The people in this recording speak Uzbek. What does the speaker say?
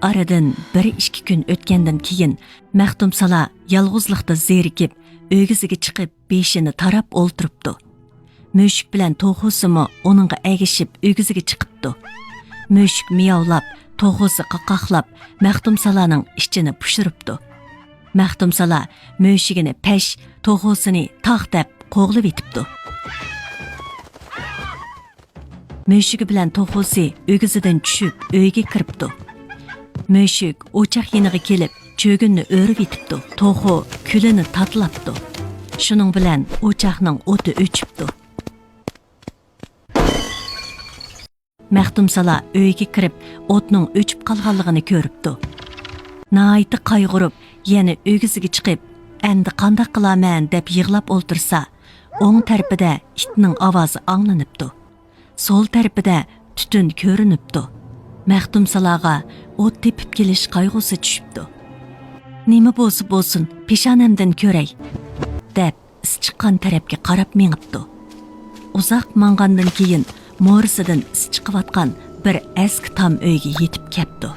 Aradan 1-2 kun o'tgandan keyin Maxtumsala yalg'izlikda zerikib, o'g'isiga chiqib, beshini tarab o'ltiribdi. Mushuk bilan to'g'risimi uningga agishib, o'g'isiga chiqibdi. Mushuk miyovlab, to'g'risi qaqaqlab, Maxtumsalaning ichini pushiribdi. Maxtumsala mushugini pesh, to'g'risini taq deb qo'g'lib etibdi. Mushugi bilan to'g'risi o'g'isidan tushib, uyga kiribdi. Mushuk o'choq yeniga kelib, cho'gunni o'rib etibdi. To'g'ri kulini tatlabdi. Shuning bilan o'choqning o'ti o'chibdi. Maxtumsala uyga kirib, o'tning o'chib qolganligini ko'ribdi. Nayti qayg'urib, yana o'g'isiga chiqib, endi qanday qilaman deb yig'lab o'ltirsa, o'ng tarafida itning ovozi anglanibdi. Sol tarafida tutun ko'rinibdi. Maxtumsalaga o't tepib kelish qayg'usi tushibdi. Nima bo'lsa bo'lsin, peshonamdan ko'ray, deb is chiqqan tarafga qarab mengibdi. Uzoq mangandan keyin mo'risidan is chiqayotgan bir eski tam uyga yetib kelibdi.